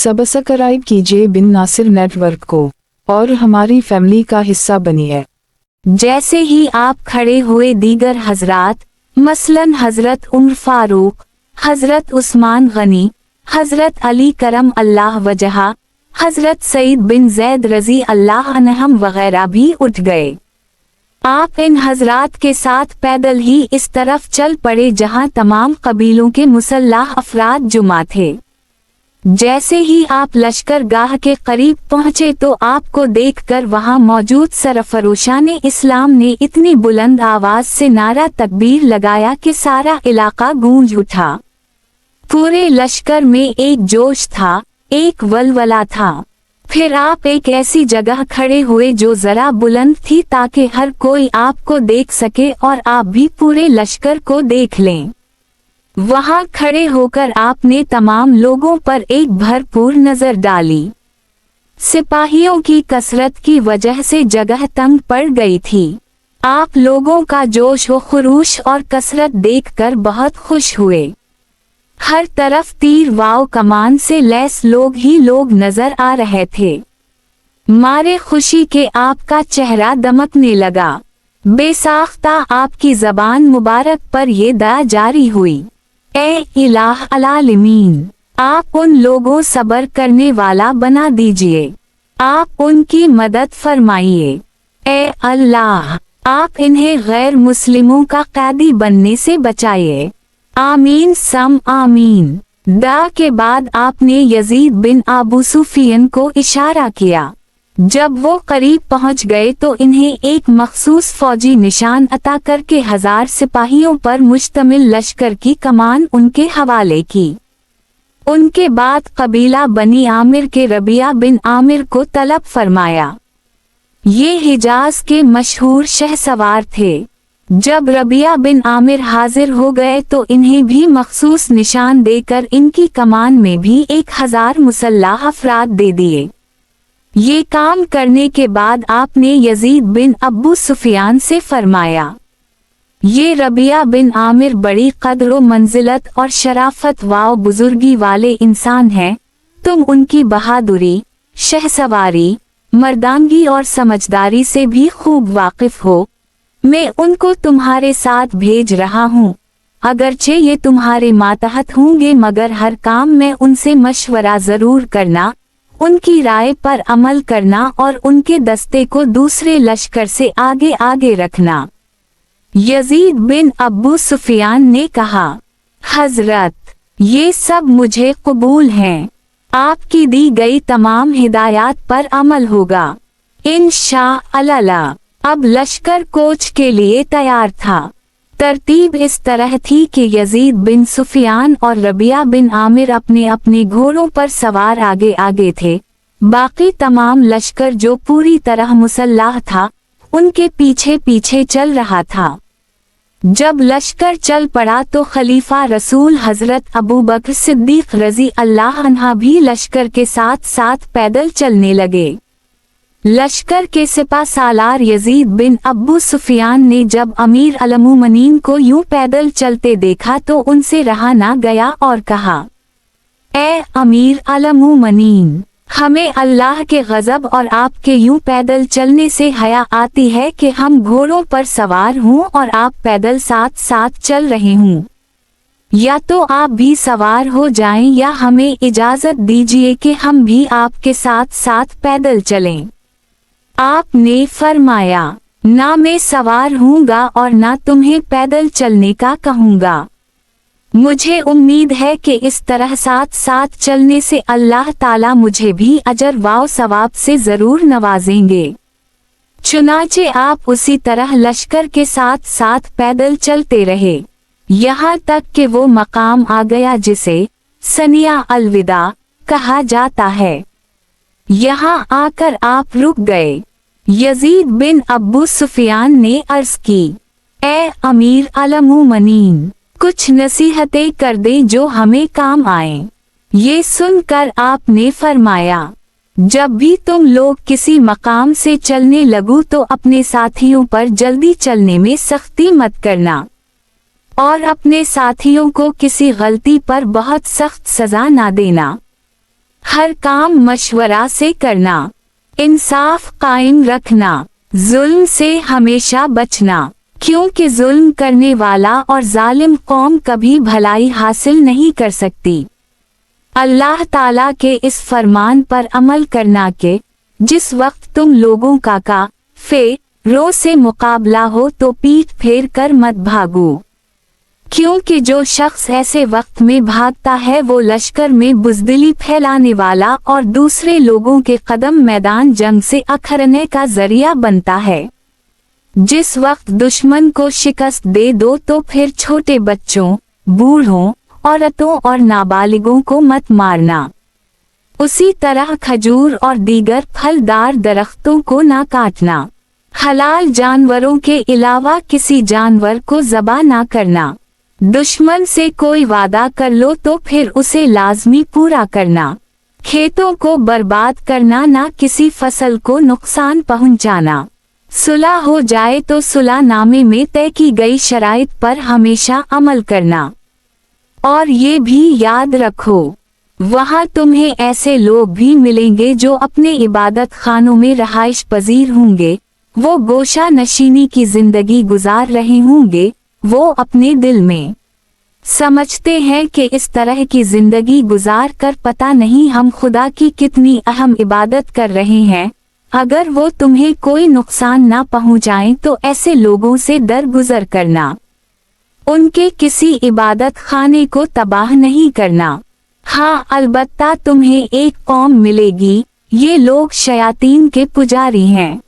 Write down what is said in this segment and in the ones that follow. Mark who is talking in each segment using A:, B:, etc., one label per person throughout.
A: Subscribe कीजिए बिन Nasir network को और हमारी फैमिली का हिस्सा बनिए।
B: जैसे ही आप खड़े हुए दीगर हजरात मसलन हजरत उमर फारूक, हजरत उस्मान गनी, हजरत अली करम अल्लाह वजहा, हजरत सईद बिन जैद रजी अल्लाह अन्हम वगैरह भी उठ गए। आप इन हजरात के साथ पैदल ही इस तरफ चल पड़े जहां तमाम कबीलों के मुसल्लाह अफराद जुमा थे। जैसे ही आप लश्करगाह के करीब पहुंचे तो आपको देखकर वहां मौजूद सरफरोशान इस्लाम ने इतनी बुलंद आवाज से नारा तकबीर लगाया कि सारा इलाका गूंज उठा। पूरे लश्कर में एक जोश था, एक वलवला था। फिर आप एक ऐसी जगह खड़े हुए जो जरा बुलंद थी ताकि हर कोई आपको देख सके और आप भी पूरे लश्कर को देख लें। वहां खड़े होकर आपने तमाम लोगों पर एक भरपूर नजर डाली। सिपाहियों की कसरत की वजह से जगह तंग पड़ गई थी। आप लोगों का जोश व खुरूश और कसरत देखकर बहुत खुश हुए। हर तरफ तीर वाव कमान से लैस लोग ही लोग नजर आ रहे थे। मारे खुशी के आपका चेहरा दमकने लगा। बेसाख्ता आपकी जबान मुबारक पर ये दया जारी हुई, ए इलाह अलालिमीन, आप उन लोगों सब्र करने वाला बना दीजिए, आप उनकी मदद फरमाइए। ए अल्लाह, आप इन्हें गैर मुस्लिमों का कैदी बनने से बचाइए। आमीन सम आमीन। दा के बाद आपने यजीद बिन अबू सुफियन को इशारा किया। जब वो करीब पहुंच गए तो इन्हें एक मखसूस फौजी निशान अता करके 1000 सिपाहियों पर मुश्तमिल लश्कर की कमान उनके हवाले की। उनके बाद कबीला बनी आमिर के रबिया बिन आमिर को तलब फरमाया। ये हिजाज के मशहूर शहसवार थे। जब रबिया बिन आमिर हाजिर हो गए तो इन्हें भी मखसूस निशान देकर इनकी कमान में भी 1000 मुसल्लाह अफराद दे दिए। ये काम करने के बाद आपने यजीद बिन अबू सुफियान से फरमाया, ये रबिया बिन आमिर बड़ी कद्र व मंजिलत और शराफत व बुजुर्गी वाले इंसान हैं। तुम उनकी बहादुरी, शहसवारी, मर्दांगी और समझदारी से भी खूब वाकिफ हो। मैं उनको तुम्हारे साथ भेज रहा हूँ। अगरचे ये तुम्हारे मातहत होंगे मगर हर काम में उनसे मशवरा जरूर करना, उनकी राय पर अमल करना और उनके दस्ते को दूसरे लश्कर से आगे आगे रखना। यजीद बिन अबू सुफियान ने कहा, हजरत, ये सब मुझे कबूल हैं। आपकी दी गई तमाम हिदायत पर अमल होगा इंशाअल्लाह। अब लश्कर कोच के लिए तैयार था। तरतीब इस तरह थी कि यजीद बिन सुफियान और रबिया बिन आमिर अपने अपने घोड़ों पर सवार आगे आगे थे। बाकी तमाम लश्कर जो पूरी तरह मुसल्लाह था उनके पीछे पीछे चल रहा था। जब लश्कर चल पड़ा तो खलीफा रसूल हजरत अबू बकर सिद्दीक रजी अल्लाह अन्हा भी लश्कर के साथ साथ पैदल चलने लगे। लश्कर के सिपा सालार यजीद बिन अबू सुफियान ने जब अमीर अलमुमनीन को यूं पैदल चलते देखा तो उनसे रहा ना गया और कहा, ए अमीर अलमुमनीन, हमें अल्लाह के गजब और आपके यूं पैदल चलने से हया आती है कि हम घोड़ों पर सवार हों और आप पैदल साथ साथ चल रहे हों। या तो आप भी सवार हो जाएं या हमें इजाजत दीजिए कि हम भी आपके साथ साथ पैदल चलें। आपने फरमाया, ना मैं सवार हूँगा और ना तुम्हें पैदल चलने का कहूँगा। मुझे उम्मीद है कि इस तरह साथ साथ चलने से अल्लाह ताला मुझे भी अजर व सवाब से जरूर नवाजेंगे। चुनाचे आप उसी तरह लश्कर के साथ साथ पैदल चलते रहे, यहाँ तक कि वो मकाम आ गया जिसे सनिया अलविदा कहा जाता है। यहाँ आकर आप रुक गए। यजीद बिन अबू सुफियान ने अर्ज की, ए अमीर अलमुमनीन, कुछ नसीहतें कर दे जो हमें काम आए। ये सुनकर आपने फरमाया, जब भी तुम लोग किसी मकाम से चलने लगो तो अपने साथियों पर जल्दी चलने में सख्ती मत करना और अपने साथियों को किसी गलती पर बहुत सख्त सजा ना देना। हर काम मशवरा से करना, इंसाफ कायम रखना, जुल्म से हमेशा बचना, क्योंकि जुल्म करने वाला और जालिम कौम कभी भलाई हासिल नहीं कर सकती। अल्लाह ताला के इस फरमान पर अमल करना कि जिस वक्त तुम लोगों का काफिरों से मुकाबला हो तो पीठ फेर कर मत भागो, क्योंकि जो शख्स ऐसे वक्त में भागता है वो लश्कर में बुज़दिली फैलाने वाला और दूसरे लोगों के कदम मैदान जंग से अखरने का जरिया बनता है। जिस वक्त दुश्मन को शिकस्त दे दो तो फिर छोटे बच्चों, बूढ़ों, औरतों और नाबालिगों को मत मारना। उसी तरह खजूर और दीगर फलदार दरख्तों को ना काटना। हलाल जानवरों के अलावा किसी जानवर को ज़बा ना करना। दुश्मन से कोई वादा कर लो तो फिर उसे लाजमी पूरा करना। खेतों को बर्बाद करना, ना किसी फसल को नुकसान पहुंचाना। सुलह हो जाए तो सुलह नामे में तय की गई शराइत पर हमेशा अमल करना। और ये भी याद रखो, वहाँ तुम्हें ऐसे लोग भी मिलेंगे जो अपने इबादत खानों में रहाइश पजीर होंगे, वो गोशा नशीनी की जिंदगी गुजार रहे होंगे। वो अपने दिल में समझते हैं कि इस तरह की जिंदगी गुजार कर पता नहीं हम खुदा की कितनी अहम इबादत कर रहे हैं। अगर वो तुम्हें कोई नुकसान ना पहुंचाएं तो ऐसे लोगों से दरगुजर करना, उनके किसी इबादत खाने को तबाह नहीं करना। हाँ, अलबत्ता तुम्हें एक कौम मिलेगी, ये लोग शयातीन के पुजारी हैं।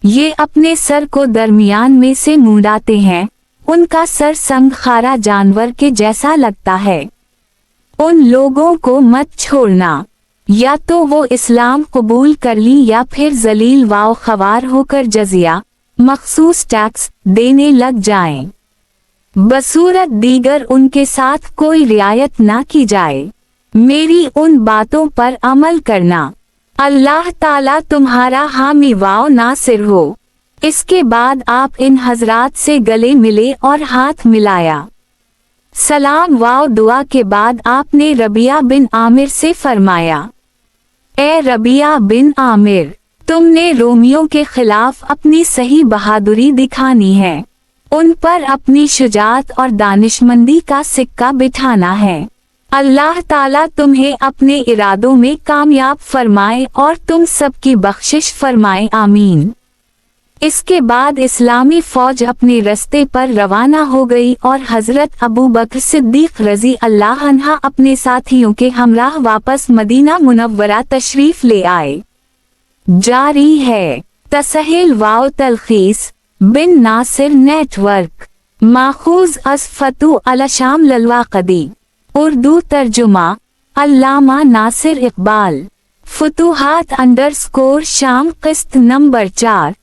B: ये अपने सर को दरमियान में से मुंडाते हैं, उनका सर संग खारा जानवर के जैसा लगता है। उन लोगों को मत छोड़ना, या तो वो इस्लाम कबूल कर ली या फिर जलील वाव खवार होकर जजिया मखसूस टैक्स देने लग जाएं। बसूरत दीगर उनके साथ कोई रियायत ना की जाए। मेरी उन बातों पर अमल करना। अल्लाह ताला तुम्हारा हामी वाव नासिर हो। इसके बाद आप इन हजरात से गले मिले और हाथ मिलाया। सलाम वाव दुआ के बाद आपने रबिया बिन आमिर से फरमाया, ए रबिया बिन आमिर, तुमने रोमियों के खिलाफ अपनी सही बहादुरी दिखानी है। उन पर अपनी शुजाअत और दानिशमंदी का सिक्का बिठाना है। अल्लाह ताला तुम्हें अपने इरादों में कामयाब फरमाए और तुम सबकी बख्शिश फरमाए, आमीन। इसके बाद इस्लामी फौज अपने रास्ते पर रवाना हो गई और हजरत अबू बकर सिद्दीक रजी अल्लाह अन्हा अपने साथियों के हमराह वापस मदीना मुनव्वरा तशरीफ ले आए। जारी है तसहील वाव तलखीस बिन नासिर नेटवर्क, माखूज अस फतू अल शाम ललवाकदी, उर्दू तर्जुमा अल्लामा नासिर इकबाल, फुतूहात _ शाम किस्त नंबर 4।